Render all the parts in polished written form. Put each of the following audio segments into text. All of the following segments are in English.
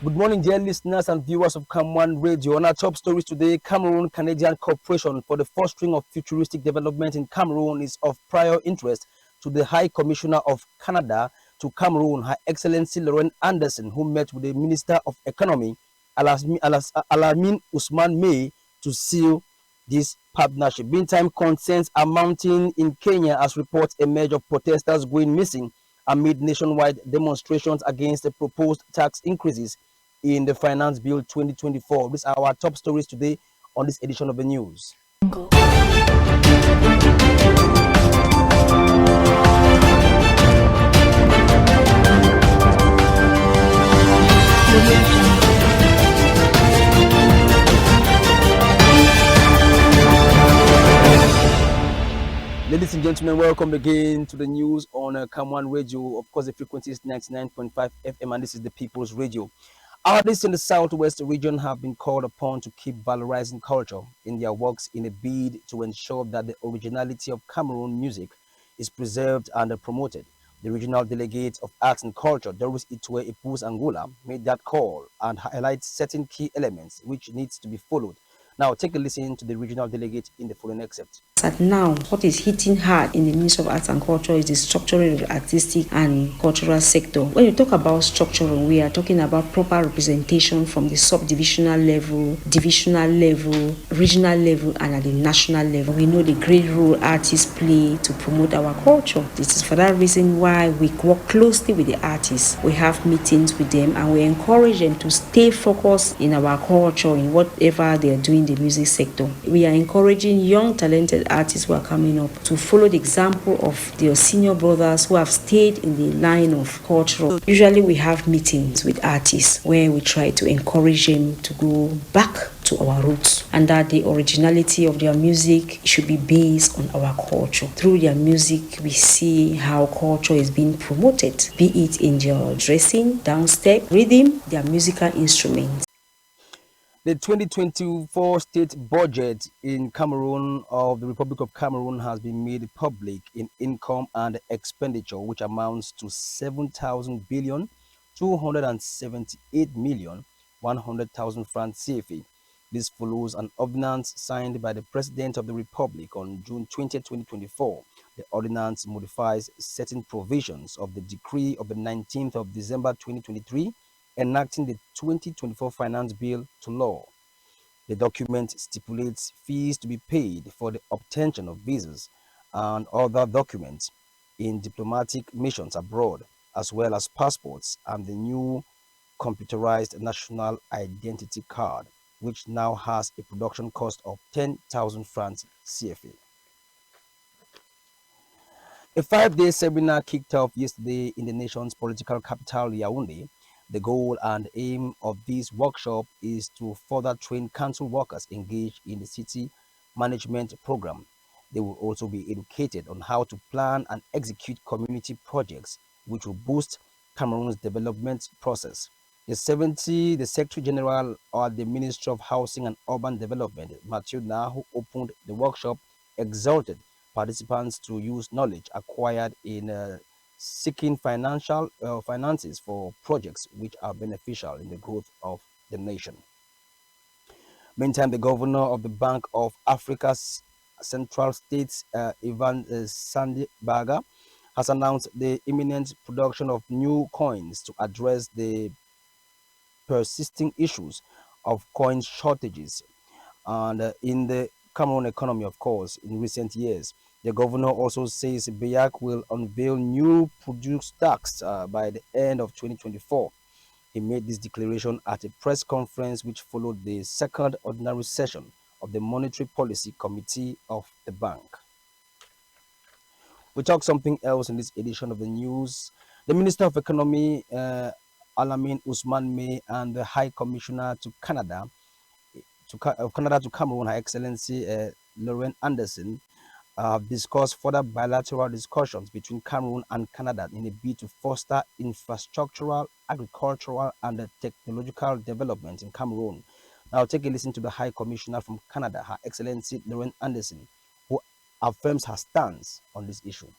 Good morning, dear listeners and viewers of CAM1 Radio. On our top stories today, Cameroon Canadian Corporation for the fostering of futuristic development in Cameroon is of prior interest to the High Commissioner of Canada to Cameroon, Her Excellency Lauren Anderson, who met with the Minister of Economy, Alamin Usman May, to seal this partnership. Meantime, concerns are mounting in Kenya as reports emerge of protesters going missing amid nationwide demonstrations against the proposed tax increases in the Finance Bill 2024. These are our top stories today on this edition of the news. Ladies and gentlemen, welcome again to the news on CAM1 Radio. Of course, the frequency is 99.5 FM, and this is the People's Radio. Artists in the Southwest region have been called upon to keep valorizing culture in their works in a bid to ensure that the originality of Cameroon music is preserved and promoted. The regional delegate of arts and culture, Doris Itwe Ipus Angula, made that call and highlights certain key elements which needs to be followed. Now, take a listen to the regional delegate in the following excerpt. At now, what is hitting hard in the Ministry of Arts and Culture is the structuring of the artistic and cultural sector. When you talk about structuring, we are talking about proper representation from the subdivisional level, divisional level, regional level, and at the national level. We know the great role artists play to promote our culture. This is for that reason why we work closely with the artists. We have meetings with them and we encourage them to stay focused in our culture, in whatever they are doing in the music sector. We are encouraging young, talented artists who are coming up to follow the example of their senior brothers who have stayed in the line of culture. Usually we have meetings with artists where we try to encourage them to go back to our roots and that the originality of their music should be based on our culture. Through their music, we see how culture is being promoted, be it in their dressing, downstep, rhythm, their musical instruments. The 2024 state budget in Cameroon of the Republic of Cameroon has been made public in income and expenditure, which amounts to 7,000 billion 278 million 100,000 francs CFA. This follows an ordinance signed by the President of the Republic on June 20, 2024. The ordinance modifies certain provisions of the decree of the 19th of December 2023 enacting the 2024 Finance Bill to law. The document stipulates fees to be paid for the obtention of visas and other documents in diplomatic missions abroad, as well as passports and the new computerized national identity card, which now has a production cost of 10,000 francs CFA. A 5-day seminar kicked off yesterday in the nation's political capital, Yaoundé. The goal and aim of this workshop is to further train council workers engaged in the city management program. They will also be educated on how to plan and execute community projects which will boost Cameroon's development process. The Secretary General of the Ministry of Housing and Urban Development, Mathieu Na, who opened the workshop, exhorted participants to use knowledge acquired in seeking finances for projects which are beneficial in the growth of the nation. Meantime, the governor of the Bank of Africa's Central States, Ivan Sandibaga, has announced the imminent production of new coins to address the persisting issues of coin shortages and in the Cameroon economy, of course, in recent years. The governor also says BIAC will unveil new produce tax by the end of 2024. He made this declaration at a press conference which followed the second ordinary session of the Monetary Policy Committee of the bank. We talk something else in this edition of the news. The Minister of Economy, Alamin Usman May, and the High Commissioner to Canada to Cameroon, Her Excellency Lauren Anderson, have discussed further bilateral discussions between Cameroon and Canada in a bid to foster infrastructural, agricultural, and technological development in Cameroon. Now, take a listen to the High Commissioner from Canada, Her Excellency Lauren Anderson, who affirms her stance on this issue.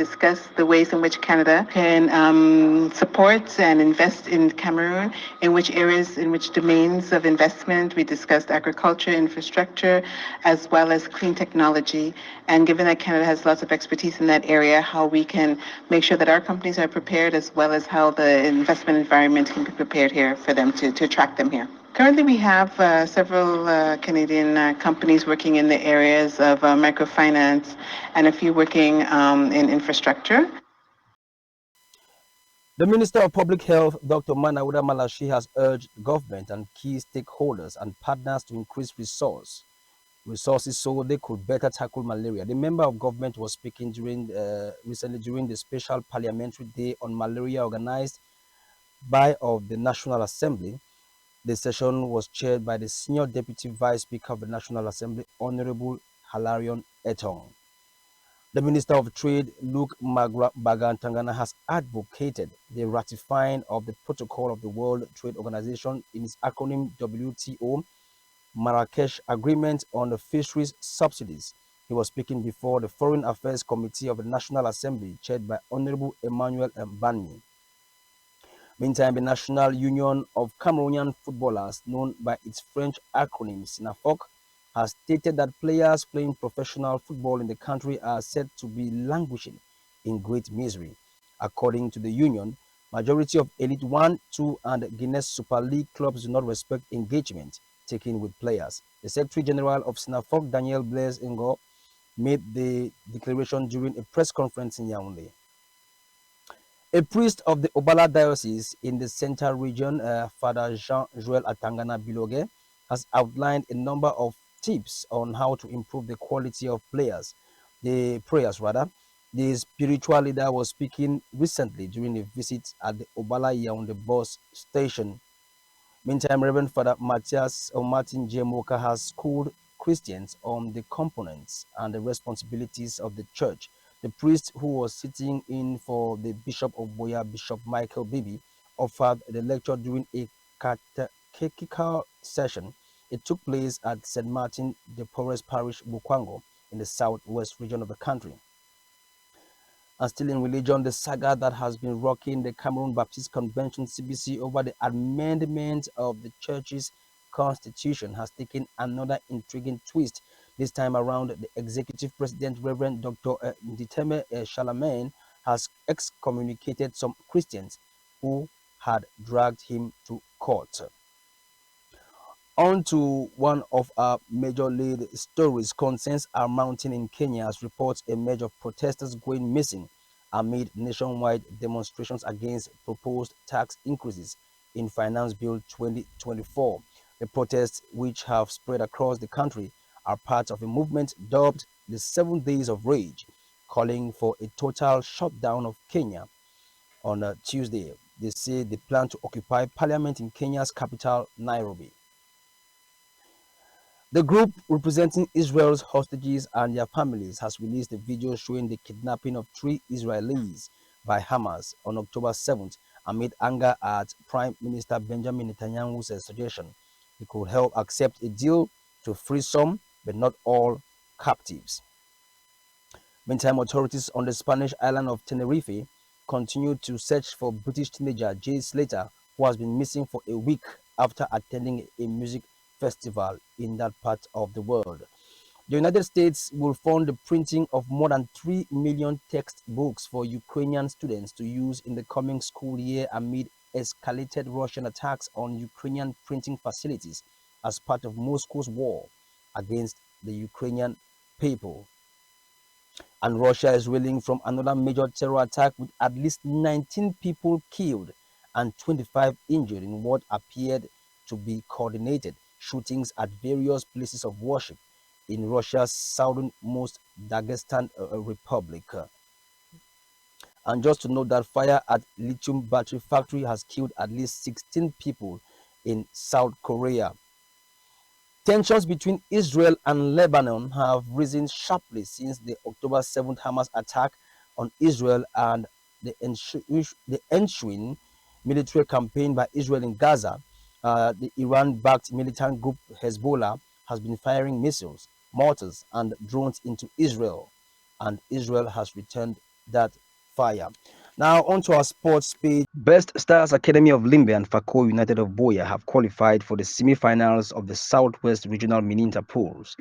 discuss the ways in which Canada can support and invest in Cameroon, in which areas, in which domains of investment. We discussed agriculture, infrastructure, as well as clean technology. And given that Canada has lots of expertise in that area, how we can make sure that our companies are prepared, as well as how the investment environment can be prepared here for them to attract them here. Currently, we have several Canadian companies working in the areas of microfinance and a few working in infrastructure. The Minister of Public Health, Dr. Manawuda Malashi, has urged government and key stakeholders and partners to increase resources so they could better tackle malaria. The member of government was speaking recently during the special parliamentary day on malaria organized by of the National Assembly. The session was chaired by the Senior Deputy Vice Speaker of the National Assembly, Honorable Halarion Etong. The Minister of Trade, Luke Bagantangana, has advocated the ratifying of the Protocol of the World Trade Organization in its acronym WTO, Marrakesh Agreement on the Fisheries Subsidies. He was speaking before the Foreign Affairs Committee of the National Assembly, chaired by Honorable Emmanuel Mbani. Meantime, the National Union of Cameroonian Footballers, known by its French acronym SINAFOC, has stated that players playing professional football in the country are said to be languishing in great misery. According to the union, majority of Elite 1, 2, and Guinness Super League clubs do not respect engagement taken with players. The Secretary General of SINAFOC, Daniel Blaise Ngo, made the declaration during a press conference in Yaoundé. A priest of the Obala Diocese in the Central Region, Father Jean-Joël Atangana Biloge, has outlined a number of tips on how to improve the quality of prayers. The spiritual leader was speaking recently during a visit at the Obala Yaoundé bus station. Meantime, Reverend Father Matthias or Martin J. Moka has schooled Christians on the components and the responsibilities of the church. The priest who was sitting in for the Bishop of Boya, Bishop Michael Bibi, offered the lecture during a catechetical session. It took place at St. Martin de Porres Parish, Bukwango, in the southwest region of the country. And still in religion, the saga that has been rocking the Cameroon Baptist Convention CBC over the amendment of the church's constitution has taken another intriguing twist. This time around, the executive president, Reverend Dr. Nditeme Charlemagne, has excommunicated some Christians who had dragged him to court. On to one of our major lead stories. Concerns are mounting in Kenya as reports emerge of protesters going missing amid nationwide demonstrations against proposed tax increases in Finance Bill 2024. The protests, which have spread across the country, are part of a movement dubbed the 7 Days of Rage, calling for a total shutdown of Kenya on Tuesday. They say they plan to occupy parliament in Kenya's capital, Nairobi. The group representing Israel's hostages and their families has released a video showing the kidnapping of 3 Israelis by Hamas on October 7th amid anger at Prime Minister Benjamin Netanyahu's suggestion he could help accept a deal to free some but not all captives. Meantime, authorities on the Spanish island of Tenerife continue to search for British teenager Jay Slater, who has been missing for a week after attending a music festival in that part of the world. The United States will fund the printing of more than 3 million textbooks for Ukrainian students to use in the coming school year amid escalated Russian attacks on Ukrainian printing facilities as part of Moscow's war against the Ukrainian people. And Russia is reeling from another major terror attack with at least 19 people killed and 25 injured in what appeared to be coordinated shootings at various places of worship in Russia's southernmost Dagestan Republic. And just to note that fire at lithium battery factory has killed at least 16 people in South Korea. Tensions between Israel and Lebanon have risen sharply since the October 7th Hamas attack on Israel and the ensuing military campaign by Israel in Gaza. The Iran-backed militant group Hezbollah has been firing missiles, mortars, and drones into Israel, and Israel has returned that fire. Now, on to our sports page. Best Stars Academy of Limbe and Fako United of Boya have qualified for the semi-finals of the Southwest Regional Mini-Inter pools.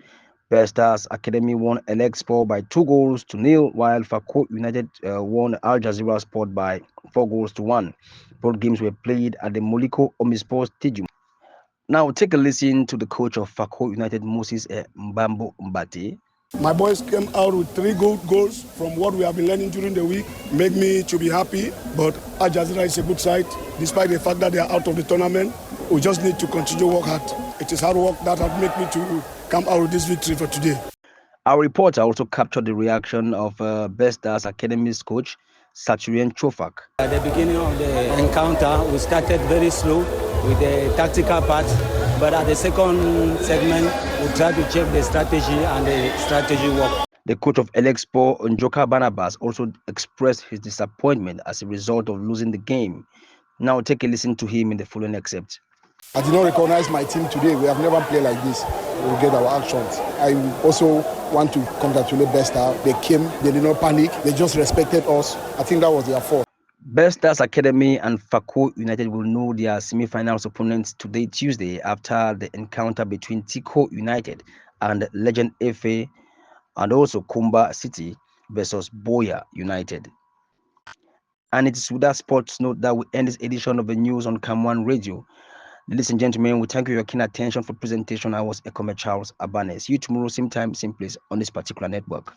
Best Stars Academy won LX4 by 2 goals to 0, while Fako United won Al Jazeera Sport by 4 goals to 1. Both games were played at the Moliko Omisport Stadium. Now, take a listen to the coach of Fako United, Moses Mbambo Mbati. My boys came out with 3 goals from what we have been learning during the week. Make me to be happy, but Al Jazeera is a good side. Despite the fact that they are out of the tournament, we just need to continue to work hard. It is hard work that has made me to come out with this victory for today. Our reporter also captured the reaction of Best Stars Academy's coach, Saturian Chofak. At the beginning of the encounter, we started very slow with the tactical part, but at the second segment, we tried to check the strategy and the strategy work. The coach of LX4, Njoka Barnabas, also expressed his disappointment as a result of losing the game. Now take a listen to him in the following excerpt. I did not recognize my team today. We have never played like this. We get our actions. I also want to congratulate Best Star. They came, they did not panic, they just respected us. I think that was their fault. Best Stars Academy and Fako United will know their semi-finals opponents today, Tuesday, after the encounter between Tico United and Legend FA, and also Kumba City versus Boya United. And it is with that sports note that we end this edition of the news on CAM1 Radio. Ladies and gentlemen, we thank you for your keen attention for presentation. I was Ekome Charles Abanes. See you tomorrow, same time, same place on this particular network.